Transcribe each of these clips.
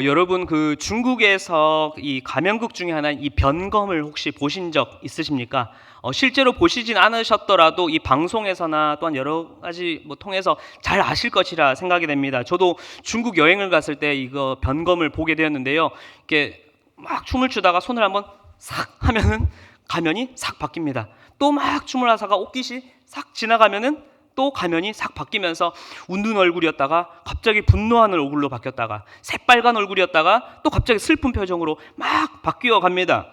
여러분 그 중국에서 이 가면극 중에 하나인 이 변검을 혹시 보신 적 있으십니까? 실제로 보시진 않으셨더라도 이 방송에서나 또한 여러 가지 통해서 잘 아실 것이라 생각이 됩니다. 저도 중국 여행을 갔을 때 이거 변검을 보게 되었는데요. 이렇게 막 춤을 추다가 손을 한번 싹 하면은 가면이 싹 바뀝니다. 또 막 춤을 하다가 옷깃이 싹 지나가면은 또 가면이 싹 바뀌면서 웃는 얼굴이었다가 갑자기 분노하는 얼굴로 바뀌었다가 새빨간 얼굴이었다가 또 갑자기 슬픈 표정으로 막 바뀌어 갑니다.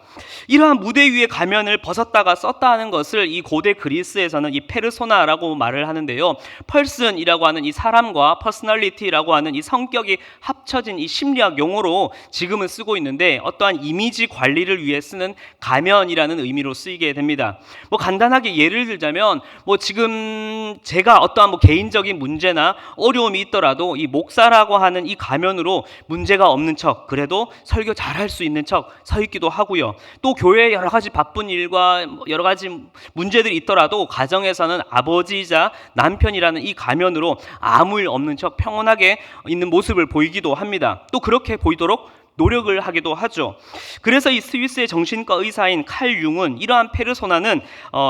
이러한 무대 위에 가면을 벗었다가 썼다 하는 것을 이 고대 그리스에서는 이 페르소나라고 말을 하는데요. 펄슨이라고 하는 이 사람과 퍼스널리티라고 하는 이 성격이 합쳐진 이 심리학 용어로 지금은 쓰고 있는데, 어떠한 이미지 관리를 위해 쓰는 가면이라는 의미로 쓰이게 됩니다. 간단하게 예를 들자면 지금 제가 어떠한 개인적인 문제나 어려움이 있더라도 이 목사라고 하는 이 가면으로 문제가 없는 척, 그래도 설교 잘할 수 있는 척 서 있기도 하고요. 또 교회에 여러 가지 바쁜 일과 여러 가지 문제들이 있더라도 가정에서는 아버지이자 남편이라는 이 가면으로 아무 일 없는 척 평온하게 있는 모습을 보이기도 합니다. 또 그렇게 보이도록 노력을 하기도 하죠. 그래서 이 스위스의 정신과 의사인 칼 융은 이러한 페르소나는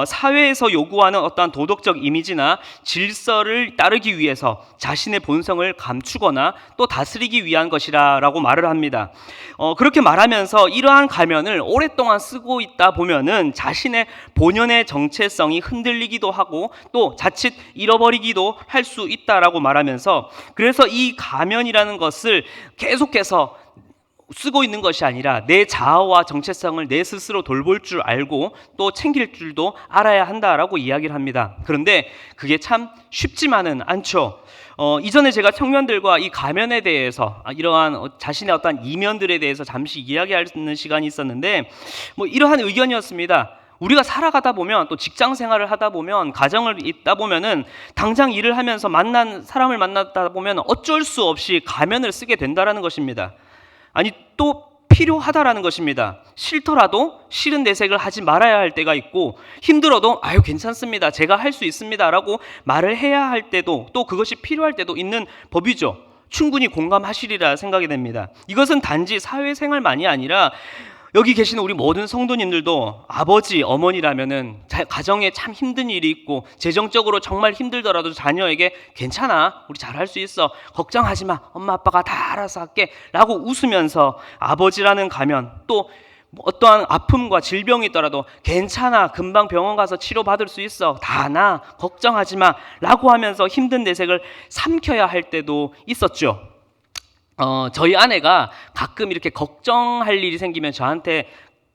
사회에서 요구하는 어떠한 도덕적 이미지나 질서를 따르기 위해서 자신의 본성을 감추거나 또 다스리기 위한 것이라고 말을 합니다. 그렇게 말하면서 이러한 가면을 오랫동안 쓰고 있다 보면은 자신의 본연의 정체성이 흔들리기도 하고 또 자칫 잃어버리기도 할 수 있다라고 말하면서, 그래서 이 가면이라는 것을 계속해서 쓰고 있는 것이 아니라 내 자아와 정체성을 내 스스로 돌볼 줄 알고 또 챙길 줄도 알아야 한다라고 이야기를 합니다. 그런데 그게 참 쉽지만은 않죠. 이전에 제가 청년들과 이 가면에 대해서 이러한 자신의 어떤 이면들에 대해서 잠시 이야기하는 시간이 있었는데 이러한 의견이었습니다. 우리가 살아가다 보면, 또 직장 생활을 하다 보면, 가정을 있다 보면은 당장 일을 하면서 만난 사람을 만났다 보면 어쩔 수 없이 가면을 쓰게 된다라는 것입니다. 아니, 또 필요하다라는 것입니다. 싫더라도 싫은 내색을 하지 말아야 할 때가 있고, 힘들어도 아유 괜찮습니다, 제가 할 수 있습니다 라고 말을 해야 할 때도, 또 그것이 필요할 때도 있는 법이죠. 충분히 공감하시리라 생각이 됩니다. 이것은 단지 사회생활만이 아니라 여기 계시는 우리 모든 성도님들도 아버지, 어머니라면은 가정에 참 힘든 일이 있고 재정적으로 정말 힘들더라도 자녀에게 괜찮아, 우리 잘할 수 있어, 걱정하지 마, 엄마 아빠가 다 알아서 할게 라고 웃으면서 아버지라는 가면, 또 어떠한 아픔과 질병이 있더라도 괜찮아, 금방 병원 가서 치료받을 수 있어, 다 나, 걱정하지 마 라고 하면서 힘든 내색을 삼켜야 할 때도 있었죠. 저희 아내가 가끔 이렇게 걱정할 일이 생기면 저한테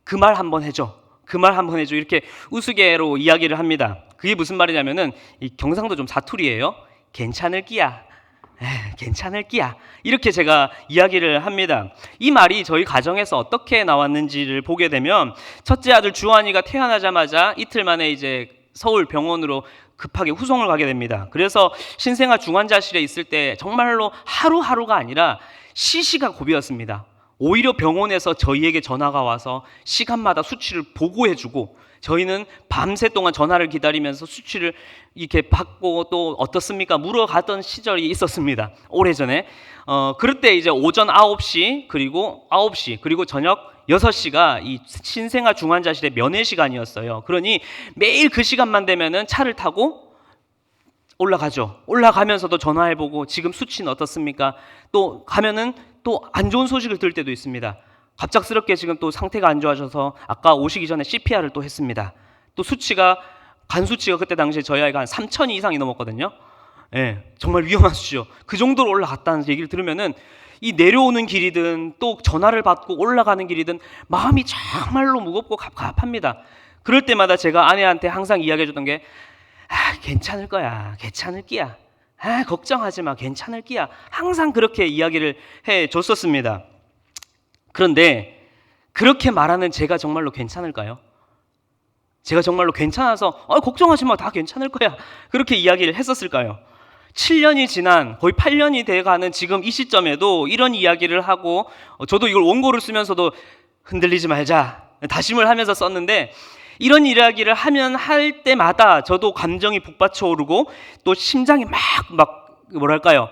그 말 한번 해줘, 그 말 한번 해줘 이렇게 우스개로 이야기를 합니다. 그게 무슨 말이냐면은, 이 경상도 좀 사투리예요. 괜찮을 끼야, 괜찮을 끼야, 이렇게 제가 이야기를 합니다. 이 말이 저희 가정에서 어떻게 나왔는지를 보게 되면, 첫째 아들 주환이가 태어나자마자 이틀 만에 이제 서울 병원으로 급하게 후송을 가게 됩니다. 그래서 신생아 중환자실에 있을 때 정말로 하루하루가 아니라 시시각고비였습니다. 오히려 병원에서 저희에게 전화가 와서 시간마다 수치를 보고해주고, 저희는 밤새 동안 전화를 기다리면서 수치를 이렇게 받고 또 어떻습니까 물어갔던 시절이 있었습니다. 오래전에. 그럴 때 이제 오전 9시 그리고 9시 그리고 저녁 6시가 이 신생아 중환자실의 면회 시간이었어요. 그러니 매일 그 시간만 되면은 차를 타고 올라가죠. 올라가면서도 전화해보고 지금 수치는 어떻습니까? 또 가면은 또 안 좋은 소식을 들을 때도 있습니다. 갑작스럽게 지금 또 상태가 안 좋아져서 아까 오시기 전에 CPR을 또 했습니다. 또 수치가, 간 수치가 그때 당시에 저희 아이가 한 3,000 이상이 넘었거든요. 정말 위험한 수치죠. 그 정도로 올라갔다는 얘기를 들으면은 이 내려오는 길이든 또 전화를 받고 올라가는 길이든 마음이 정말로 무겁고 갑갑합니다. 그럴 때마다 제가 아내한테 항상 이야기해줬던 게, 괜찮을 거야, 괜찮을 끼야, 걱정하지 마, 괜찮을 끼야, 항상 그렇게 이야기를 해줬었습니다. 그런데 그렇게 말하는 제가 정말로 괜찮을까요? 제가 정말로 괜찮아서 걱정하지 마, 다 괜찮을 거야, 그렇게 이야기를 했었을까요? 7년이 지난, 거의 8년이 돼가는 지금 이 시점에도 이런 이야기를 하고, 저도 이걸 원고를 쓰면서도 흔들리지 말자 다짐을 하면서 썼는데, 이런 이야기를 하면 할 때마다 저도 감정이 북받쳐 오르고 또 심장이 막 뭐랄까요,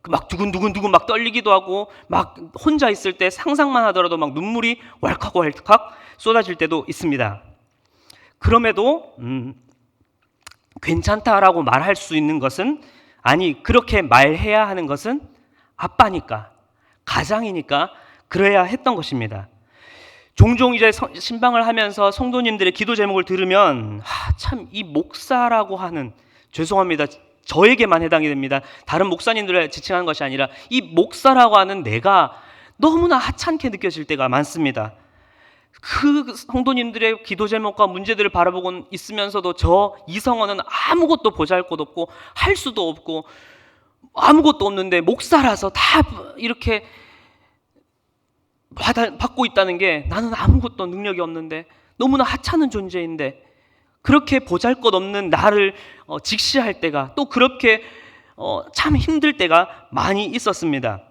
막 두근두근두근 막 떨리기도 하고 막 혼자 있을 때 상상만 하더라도 막 눈물이 왈칵왈칵 쏟아질 때도 있습니다. 그럼에도 괜찮다라고 말할 수 있는 것은, 아니 그렇게 말해야 하는 것은 아빠니까, 가장이니까 그래야 했던 것입니다. 종종 이제 신방을 하면서 성도님들의 기도 제목을 들으면 참 이 목사라고 하는, 죄송합니다, 저에게만 해당이 됩니다. 다른 목사님들을 지칭하는 것이 아니라 이 목사라고 하는 내가 너무나 하찮게 느껴질 때가 많습니다. 그 성도님들의 기도 제목과 문제들을 바라보고 있으면서도 저 이성원은 아무것도 보잘것없고 할 수도 없고 아무것도 없는데 목사라서 다 이렇게 받고 있다는 게, 나는 아무것도 능력이 없는데 너무나 하찮은 존재인데 그렇게 보잘것없는 나를 직시할 때가, 또 그렇게 참 힘들 때가 많이 있었습니다.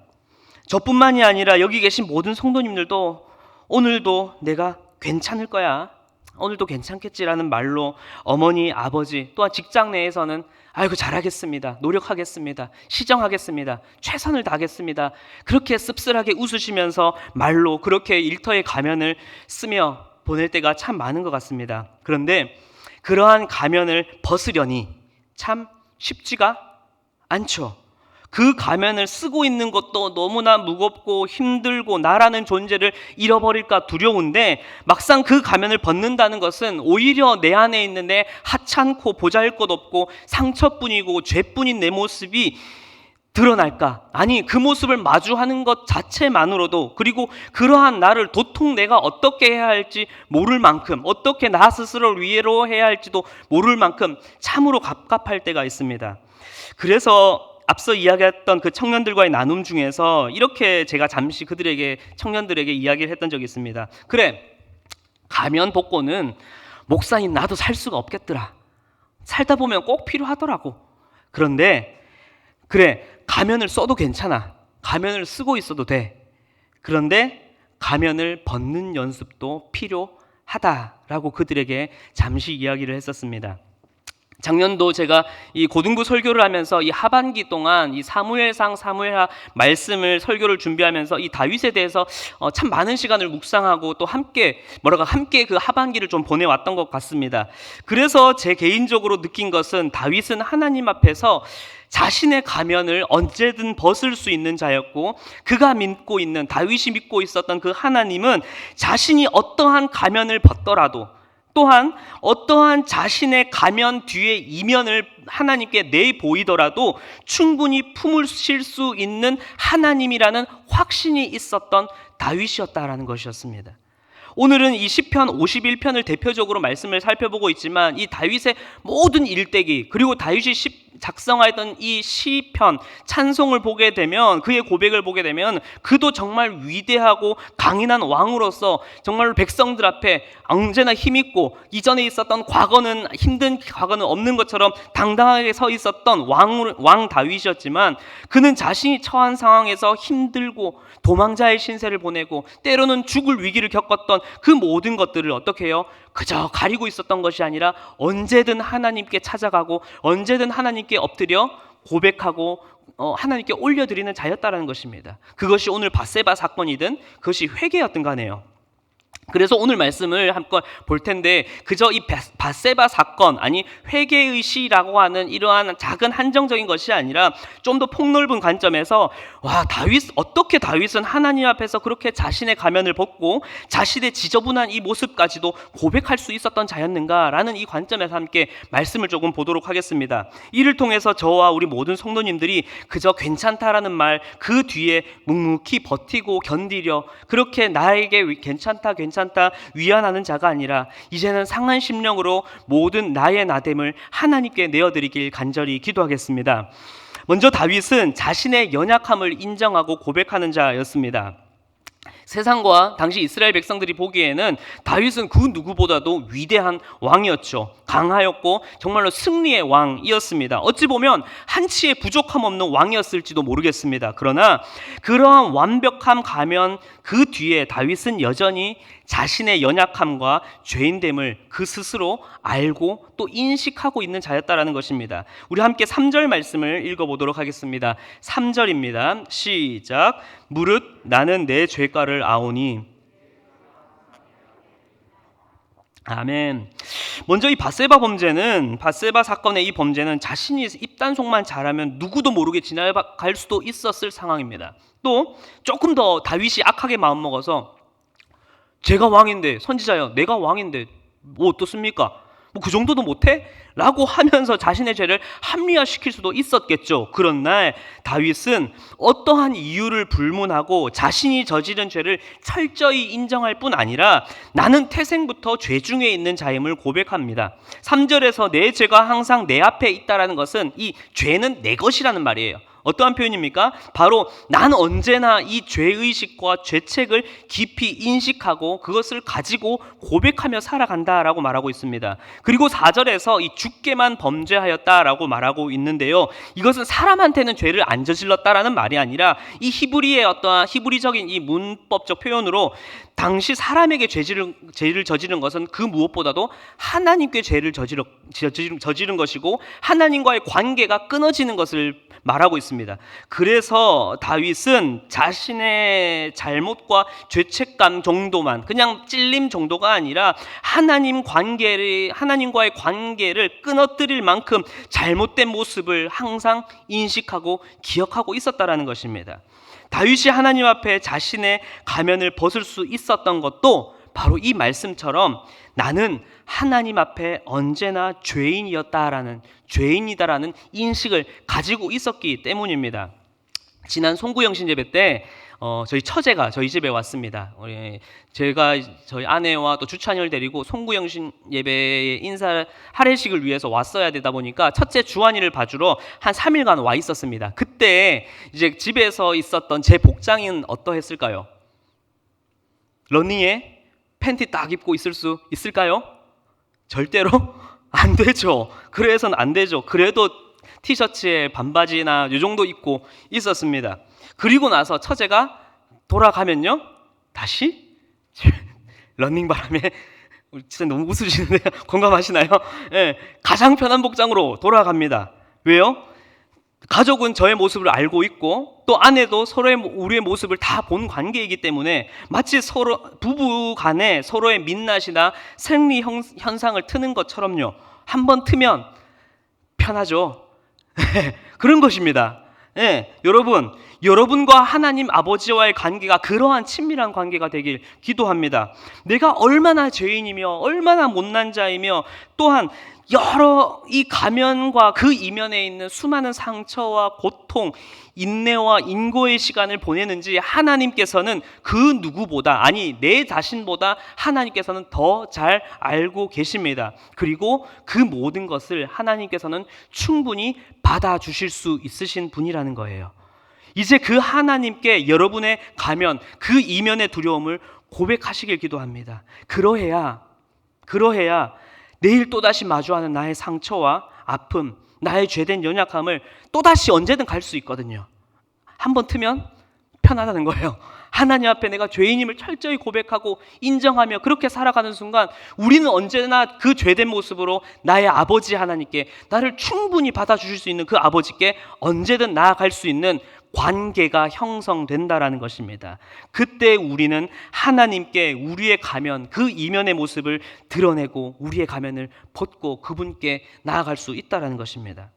저뿐만이 아니라 여기 계신 모든 성도님들도 오늘도 내가 괜찮을 거야, 오늘도 괜찮겠지라는 말로 어머니, 아버지, 또한 직장 내에서는 아이고 잘하겠습니다, 노력하겠습니다, 시정하겠습니다, 최선을 다하겠습니다, 그렇게 씁쓸하게 웃으시면서 말로 그렇게 일터의 가면을 쓰며 보낼 때가 참 많은 것 같습니다. 그런데 그러한 가면을 벗으려니 참 쉽지가 않죠. 그 가면을 쓰고 있는 것도 너무나 무겁고 힘들고 나라는 존재를 잃어버릴까 두려운데, 막상 그 가면을 벗는다는 것은 오히려 내 안에 있는 내 하찮고 보잘것없고 상처뿐이고 죄뿐인 내 모습이 드러날까? 아니, 그 모습을 마주하는 것 자체만으로도, 그리고 그러한 나를 도통 내가 어떻게 해야 할지 모를 만큼, 어떻게 나 스스로를 위로해야 할지도 모를 만큼 참으로 갑갑할 때가 있습니다. 그래서 앞서 이야기했던 그 청년들과의 나눔 중에서 이렇게 제가 잠시 그들에게, 청년들에게 이야기를 했던 적이 있습니다. 그래, 가면 벗고는 목사인 나도 살 수가 없겠더라. 살다 보면 꼭 필요하더라고. 그런데 그래, 가면을 써도 괜찮아. 가면을 쓰고 있어도 돼. 그런데 가면을 벗는 연습도 필요하다라고 그들에게 잠시 이야기를 했었습니다. 작년도 제가 이 고등부 설교를 하면서 이 하반기 동안 이 사무엘상, 사무엘하 말씀을 설교를 준비하면서 이 다윗에 대해서 참 많은 시간을 묵상하고 또 함께 그 하반기를 좀 보내왔던 것 같습니다. 그래서 제 개인적으로 느낀 것은, 다윗은 하나님 앞에서 자신의 가면을 언제든 벗을 수 있는 자였고, 그가 믿고 있는, 다윗이 믿고 있었던 그 하나님은 자신이 어떠한 가면을 벗더라도, 또한 어떠한 자신의 가면 뒤에 이면을 하나님께 내보이더라도 충분히 품으실 수 있는 하나님이라는 확신이 있었던 다윗이었다라는 것이었습니다. 오늘은 이 시편 51편을 대표적으로 말씀을 살펴보고 있지만, 이 다윗의 모든 일대기, 그리고 다윗이 작성하였던 이 시편, 찬송을 보게 되면, 그의 고백을 보게 되면 그도 정말 위대하고 강인한 왕으로서 정말 백성들 앞에 언제나 힘있고, 이전에 있었던 과거는, 힘든 과거는 없는 것처럼 당당하게 서 있었던 왕 다윗이었지만, 그는 자신이 처한 상황에서 힘들고 도망자의 신세를 보내고 때로는 죽을 위기를 겪었던 그 모든 것들을 어떻게 해요? 그저 가리고 있었던 것이 아니라 언제든 하나님께 찾아가고 언제든 하나님께 엎드려 고백하고 하나님께 올려드리는 자였다라는 것입니다. 그것이 오늘 밧세바 사건이든 그것이 회개였든 간에요. 그래서 오늘 말씀을 한번 볼 텐데, 그저 이 밧세바 사건, 아니 회개의 시라고 하는 이러한 작은 한정적인 것이 아니라 좀 더 폭넓은 관점에서, 어떻게 다윗은 하나님 앞에서 그렇게 자신의 가면을 벗고 자신의 지저분한 이 모습까지도 고백할 수 있었던 자였는가라는 이 관점에서 함께 말씀을 조금 보도록 하겠습니다. 이를 통해서 저와 우리 모든 성도님들이 그저 괜찮다라는 말 그 뒤에 묵묵히 버티고 견디려, 그렇게 나에게 괜찮다 위안하는 자가 아니라 이제는 상한 심령으로 모든 나의 나됨을 하나님께 내어드리길 간절히 기도하겠습니다. 먼저 다윗은 자신의 연약함을 인정하고 고백하는 자였습니다. 세상과 당시 이스라엘 백성들이 보기에는 다윗은 그 누구보다도 위대한 왕이었죠. 강하였고 정말로 승리의 왕이었습니다. 어찌 보면 한치의 부족함 없는 왕이었을지도 모르겠습니다. 그러나 그러한 완벽함 가면 그 뒤에 다윗은 여전히 자신의 연약함과 죄인됨을 그 스스로 알고 또 인식하고 있는 자였다라는 것입니다. 우리 함께 3절 말씀을 읽어보도록 하겠습니다. 3절입니다. 시작. 무릇 나는 내 죄가를 아오니. 아멘. 먼저 이 바세바 사건의 이 범죄는 자신이 입단속만 잘하면 누구도 모르게 지나갈 수도 있었을 상황입니다. 또 조금 더 다윗이 악하게 마음먹어서 제가 왕인데, 선지자여 내가 왕인데 뭐 어떻습니까? 뭐 그 정도도 못해? 라고 하면서 자신의 죄를 합리화시킬 수도 있었겠죠. 그러나 다윗은 어떠한 이유를 불문하고 자신이 저지른 죄를 철저히 인정할 뿐 아니라 나는 태생부터 죄 중에 있는 자임을 고백합니다. 3절에서 내 죄가 항상 내 앞에 있다라는 것은 이 죄는 내 것이라는 말이에요. 어떠한 표현입니까? 바로 난 언제나 이 죄의식과 죄책을 깊이 인식하고 그것을 가지고 고백하며 살아간다라고 말하고 있습니다. 그리고 4절에서 이 주께만 범죄하였다라고 말하고 있는데요. 이것은 사람한테는 죄를 안 저질렀다라는 말이 아니라 이 히브리의 어떠한 히브리적인 이 문법적 표현으로 당시 사람에게 죄를 저지른 것은 그 무엇보다도 하나님께 죄를 저지른 것이고 하나님과의 관계가 끊어지는 것을 말하고 있습니다. 그래서 다윗은 자신의 잘못과 죄책감 정도만, 그냥 찔림 정도가 아니라 하나님과의 관계를 끊어뜨릴 만큼 잘못된 모습을 항상 인식하고 기억하고 있었다라는 것입니다. 다윗이 하나님 앞에 자신의 가면을 벗을 수 있었던 것도 바로 이 말씀처럼 나는 하나님 앞에 언제나 죄인이다라는 인식을 가지고 있었기 때문입니다. 지난 송구영신 예배 때 저희 처제가 저희 집에 왔습니다. 제가 저희 아내와 또 주찬이를 데리고 송구영신 예배에 인사 할애식을 위해서 왔어야 되다 보니까 첫째 주한이를 봐주러 한 3일간 와 있었습니다. 그때 이제 집에서 있었던 제 복장은 어떠했을까요? 러닝에 팬티 딱 입고 있을 수 있을까요? 절대로 안 되죠. 그래서는 안 되죠. 그래도 티셔츠에 반바지나 이 정도 입고 있었습니다. 그리고 나서 처제가 돌아가면요, 다시 러닝바람에 진짜 너무 웃으시는데요. 공감하시나요? 네, 가장 편한 복장으로 돌아갑니다. 왜요? 가족은 저의 모습을 알고 있고 또 아내도 우리의 모습을 다 본 관계이기 때문에 마치 부부 간에 서로의 민낯이나 생리 현상을 트는 것처럼요. 한번 트면 편하죠. 그런 것입니다. 네, 여러분과 하나님 아버지와의 관계가 그러한 친밀한 관계가 되길 기도합니다. 내가 얼마나 죄인이며 얼마나 못난 자이며 또한 여러 이 가면과 그 이면에 있는 수많은 상처와 고통, 인내와 인고의 시간을 보내는지 하나님께서는 그 누구보다, 아니 내 자신보다 하나님께서는 더 잘 알고 계십니다. 그리고 그 모든 것을 하나님께서는 충분히 받아주실 수 있으신 분이라는 거예요. 이제 그 하나님께 여러분의 가면, 그 이면의 두려움을 고백하시길 기도합니다. 그러해야 내일 또다시 마주하는 나의 상처와 아픔, 나의 죄된 연약함을 또다시 언제든 갈 수 있거든요. 한번 트면 편하다는 거예요. 하나님 앞에 내가 죄인임을 철저히 고백하고 인정하며 그렇게 살아가는 순간 우리는 언제나 그 죄된 모습으로 나의 아버지 하나님께, 나를 충분히 받아주실 수 있는 그 아버지께 언제든 나아갈 수 있는 관계가 형성된다라는 것입니다. 그때 우리는 하나님께 우리의 가면, 그 이면의 모습을 드러내고 우리의 가면을 벗고 그분께 나아갈 수 있다라는 것입니다.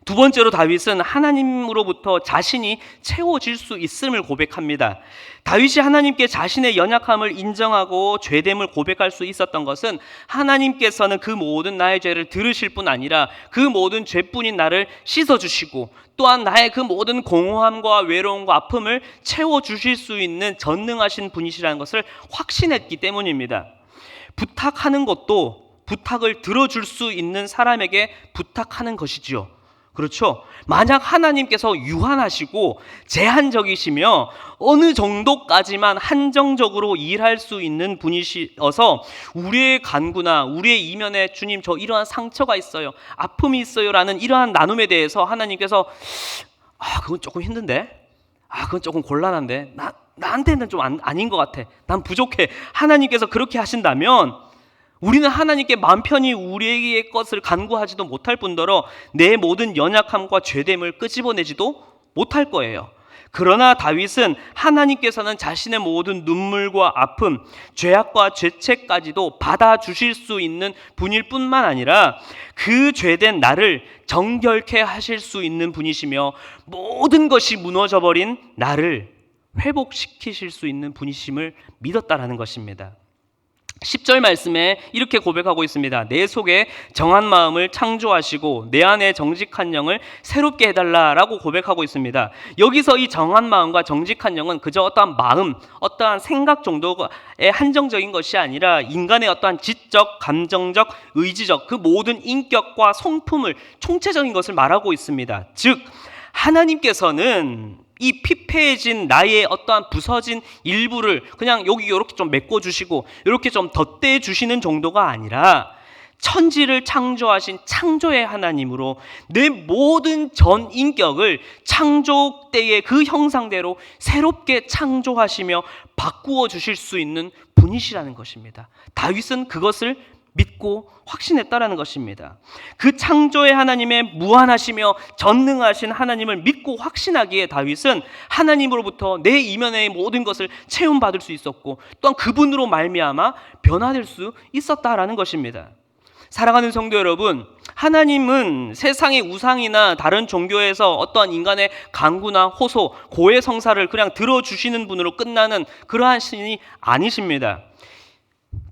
두 번째로 다윗은 하나님으로부터 자신이 채워질 수 있음을 고백합니다. 다윗이 하나님께 자신의 연약함을 인정하고 죄됨을 고백할 수 있었던 것은 하나님께서는 그 모든 나의 죄를 들으실 뿐 아니라 그 모든 죄뿐인 나를 씻어주시고 또한 나의 그 모든 공허함과 외로움과 아픔을 채워주실 수 있는 전능하신 분이시라는 것을 확신했기 때문입니다. 부탁하는 것도 부탁을 들어줄 수 있는 사람에게 부탁하는 것이지요. 그렇죠? 만약 하나님께서 유한하시고 제한적이시며 어느 정도까지만 한정적으로 일할 수 있는 분이셔서 우리의 간구나 우리의 이면에 주님 저 이러한 상처가 있어요, 아픔이 있어요 라는 이러한 나눔에 대해서 하나님께서 그건 조금 힘든데, 그건 조금 곤란한데, 나한테는 좀 아닌 것 같아, 난 부족해, 하나님께서 그렇게 하신다면 우리는 하나님께 마음 편히 우리의 것을 간구하지도 못할 뿐더러 내 모든 연약함과 죄됨을 끄집어내지도 못할 거예요. 그러나 다윗은 하나님께서는 자신의 모든 눈물과 아픔, 죄악과 죄책까지도 받아주실 수 있는 분일 뿐만 아니라 그 죄된 나를 정결케 하실 수 있는 분이시며 모든 것이 무너져버린 나를 회복시키실 수 있는 분이심을 믿었다라는 것입니다. 10절 말씀에 이렇게 고백하고 있습니다. 내 속에 정한 마음을 창조하시고 내 안에 정직한 영을 새롭게 해달라라고 고백하고 있습니다. 여기서 이 정한 마음과 정직한 영은 그저 어떠한 마음, 어떠한 생각 정도의 한정적인 것이 아니라 인간의 어떠한 지적, 감정적, 의지적 그 모든 인격과 성품을 총체적인 것을 말하고 있습니다. 즉 하나님께서는 이 피폐해진 나의 어떠한 부서진 일부를 그냥 여기 이렇게 좀 메꿔주시고 이렇게 좀 덧대 주시는 정도가 아니라 천지를 창조하신 창조의 하나님으로 내 모든 전 인격을 창조 때의 그 형상대로 새롭게 창조하시며 바꾸어 주실 수 있는 분이시라는 것입니다. 다윗은 그것을 믿고 확신했다라는 것입니다. 그 창조의 하나님의 무한하시며 전능하신 하나님을 믿고 확신하기에 다윗은 하나님으로부터 내 이면의 모든 것을 체험받을 수 있었고 또한 그분으로 말미암아 변화될 수 있었다라는 것입니다. 사랑하는 성도 여러분, 하나님은 세상의 우상이나 다른 종교에서 어떠한 인간의 간구나 호소, 고해 성사를 그냥 들어주시는 분으로 끝나는 그러한 신이 아니십니다.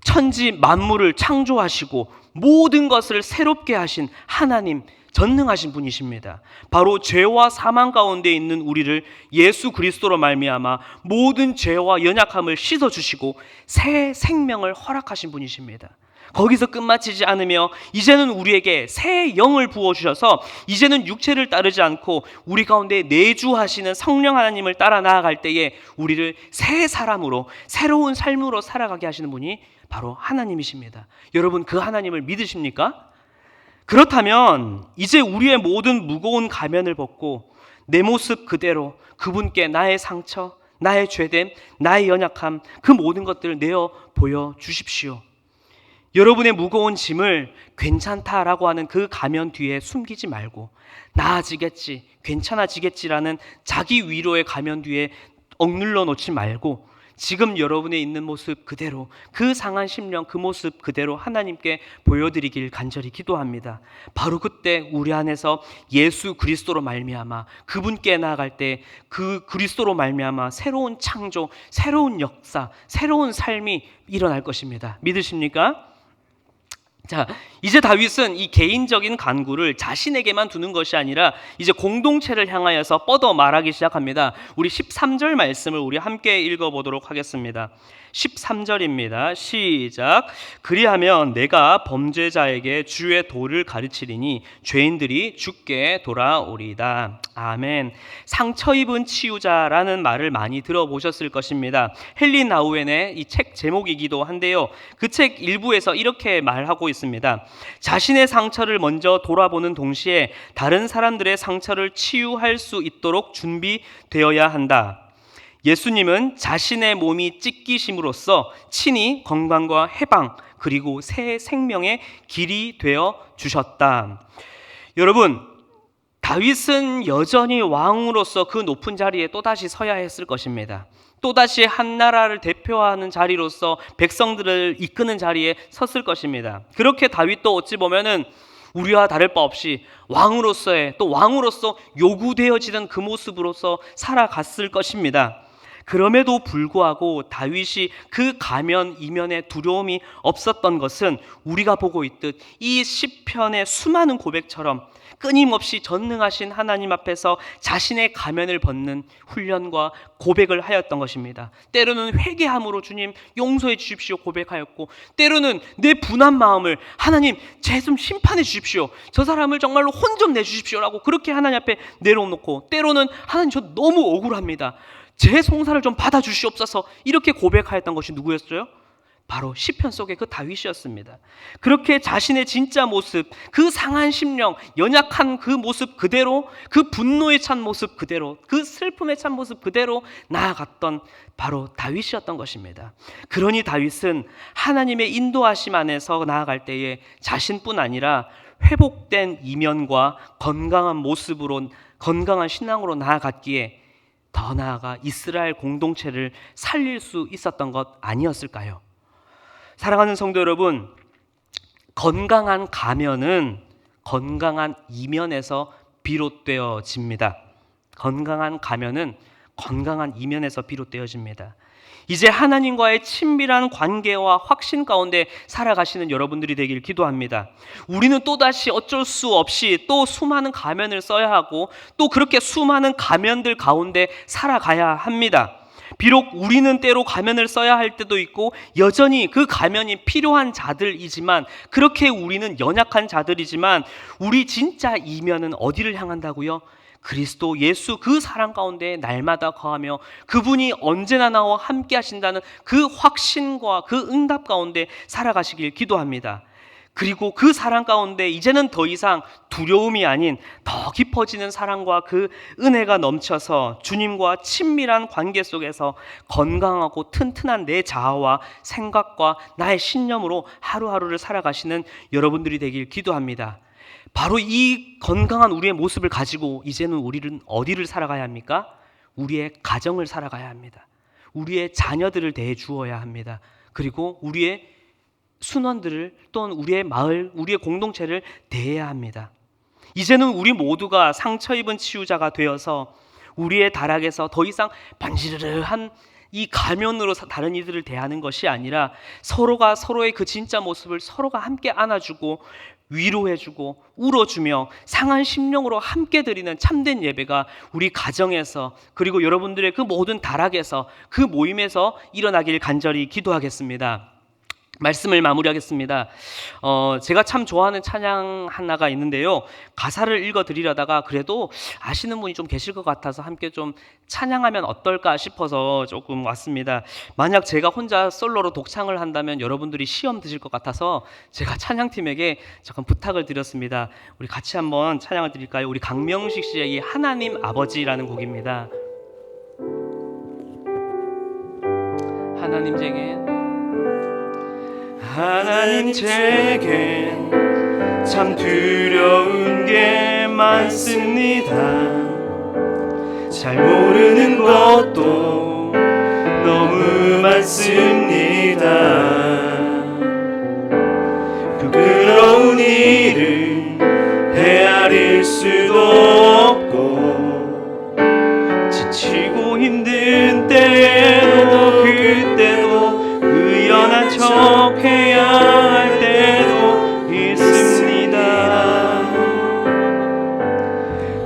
천지 만물을 창조하시고 모든 것을 새롭게 하신 하나님, 전능하신 분이십니다. 바로 죄와 사망 가운데 있는 우리를 예수 그리스도로 말미암아 모든 죄와 연약함을 씻어주시고 새 생명을 허락하신 분이십니다. 거기서 끝마치지 않으며 이제는 우리에게 새 영을 부어주셔서 이제는 육체를 따르지 않고 우리 가운데 내주하시는 성령 하나님을 따라 나아갈 때에 우리를 새 사람으로 새로운 삶으로 살아가게 하시는 분이 바로 하나님이십니다. 여러분, 그 하나님을 믿으십니까? 그렇다면 이제 우리의 모든 무거운 가면을 벗고 내 모습 그대로 그분께 나의 상처, 나의 죄됨, 나의 연약함 그 모든 것들을 내어 보여주십시오. 여러분의 무거운 짐을 괜찮다라고 하는 그 가면 뒤에 숨기지 말고 나아지겠지, 괜찮아지겠지라는 자기 위로의 가면 뒤에 억눌러 놓지 말고 지금 여러분의 있는 모습 그대로 그 상한 심령 그 모습 그대로 하나님께 보여드리길 간절히 기도합니다. 바로 그때 우리 안에서 예수 그리스도로 말미암아 그분께 나아갈 때 그 그리스도로 말미암아 새로운 창조, 새로운 역사, 새로운 삶이 일어날 것입니다. 믿으십니까? 자, 이제 다윗은 이 개인적인 간구를 자신에게만 두는 것이 아니라 이제 공동체를 향하여서 뻗어 말하기 시작합니다. 우리 13절 말씀을 우리 함께 읽어보도록 하겠습니다. 13절입니다. 시작. 그리하면 내가 범죄자에게 주의 도를 가르치리니 죄인들이 주께 돌아오리다. 아멘. 상처 입은 치유자라는 말을 많이 들어보셨을 것입니다. 헨리 나우엔의 이 책 제목이기도 한데요. 그 책 일부에서 이렇게 말하고 있습니다. 자신의 상처를 먼저 돌아보는 동시에 다른 사람들의 상처를 치유할 수 있도록 준비되어야 한다. 예수님은 자신의 몸이 찢기심으로써 친히 건강과 해방 그리고 새 생명의 길이 되어 주셨다. 여러분, 다윗은 여전히 왕으로서 그 높은 자리에 또다시 서야 했을 것입니다. 또다시 한 나라를 대표하는 자리로서 백성들을 이끄는 자리에 섰을 것입니다. 그렇게 다윗도 어찌 보면은 우리와 다를 바 없이 왕으로서의 또 왕으로서 요구되어지는 그 모습으로서 살아갔을 것입니다. 그럼에도 불구하고 다윗이 그 가면 이면에 두려움이 없었던 것은 우리가 보고 있듯 이 시편의 수많은 고백처럼 끊임없이 전능하신 하나님 앞에서 자신의 가면을 벗는 훈련과 고백을 하였던 것입니다. 때로는 회개함으로 주님 용서해 주십시오 고백하였고, 때로는 내 분한 마음을 하나님 죄 좀 심판해 주십시오, 저 사람을 정말로 혼 좀 내주십시오 라고 그렇게 하나님 앞에 내려놓고, 때로는 하나님 저 너무 억울합니다, 제 송사를 좀 받아주시옵소서 이렇게 고백하였던 것이 누구였어요? 바로 시편 속의 그 다윗이었습니다. 그렇게 자신의 진짜 모습, 그 상한 심령, 연약한 그 모습 그대로, 그 분노에 찬 모습 그대로, 그 슬픔에 찬 모습 그대로 나아갔던 바로 다윗이었던 것입니다. 그러니 다윗은 하나님의 인도하심 안에서 나아갈 때에 자신뿐 아니라 회복된 이면과 건강한 모습으로, 건강한 신앙으로 나아갔기에 더 나아가 이스라엘 공동체를 살릴 수 있었던 것 아니었을까요? 사랑하는 성도 여러분, 건강한 가면은 건강한 이면에서 비롯되어집니다. 건강한 가면은 건강한 이면에서 비롯되어집니다. 이제 하나님과의 친밀한 관계와 확신 가운데 살아가시는 여러분들이 되길 기도합니다. 우리는 또다시 어쩔 수 없이 또 수많은 가면을 써야 하고, 또 그렇게 수많은 가면들 가운데 살아가야 합니다. 비록 우리는 때로 가면을 써야 할 때도 있고 여전히 그 가면이 필요한 자들이지만, 그렇게 우리는 연약한 자들이지만 우리 진짜 이면은 어디를 향한다고요? 그리스도 예수 그 사랑 가운데 날마다 거하며 그분이 언제나 나와 함께 하신다는 그 확신과 그 응답 가운데 살아가시길 기도합니다. 그리고 그 사랑 가운데 이제는 더 이상 두려움이 아닌 더 깊어지는 사랑과 그 은혜가 넘쳐서 주님과 친밀한 관계 속에서 건강하고 튼튼한 내 자아와 생각과 나의 신념으로 하루하루를 살아가시는 여러분들이 되길 기도합니다. 바로 이 건강한 우리의 모습을 가지고 이제는 우리는 어디를 살아가야 합니까? 우리의 가정을 살아가야 합니다. 우리의 자녀들을 대해 주어야 합니다. 그리고 우리의 순원들을, 또는 우리의 마을, 우리의 공동체를 대해야 합니다. 이제는 우리 모두가 상처 입은 치유자가 되어서 우리의 다락에서 더 이상 번지르르한 이 가면으로 다른 이들을 대하는 것이 아니라 서로가 서로의 그 진짜 모습을 서로가 함께 안아주고 위로해주고 울어주며 상한 심령으로 함께 드리는 참된 예배가 우리 가정에서, 그리고 여러분들의 그 모든 다락에서, 그 모임에서 일어나길 간절히 기도하겠습니다. 말씀을 마무리하겠습니다. 제가 참 좋아하는 찬양 하나가 있는데요, 가사를 읽어드리려다가 그래도 아시는 분이 좀 계실 것 같아서 함께 좀 찬양하면 어떨까 싶어서 조금 왔습니다. 만약 제가 혼자 솔로로 독창을 한다면 여러분들이 시험 드실 것 같아서 제가 찬양팀에게 잠깐 부탁을 드렸습니다. 우리 같이 한번 찬양을 드릴까요? 우리 강명식 씨의 이 하나님 아버지라는 곡입니다. 하나님 제겐 참 두려운 게 많습니다. 잘 모르는 것도 너무 많습니다. 부끄러운 일을 헤아릴 수도 없고, 지치고 힘든 때에도 그때도 의연한 척 해야 할 때도 있습니다.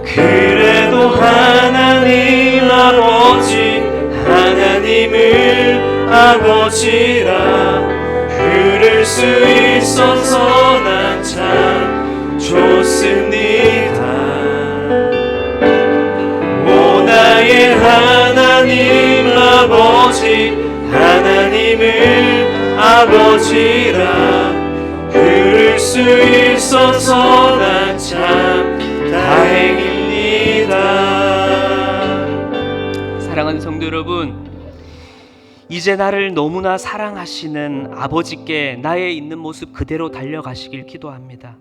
그래도 하나님 아버지, 하나님을 아버지라 부를 수 있어서 난 참 좋습니다. 오 나의 하나님 아버지, 하나님을 아버지라 부를 수 있어서 난 참 다행입니다. 사랑하는 성도 여러분, 이제 나를 너무나 사랑하시는 아버지께 나의 있는 모습 그대로 달려가시길 기도합니다.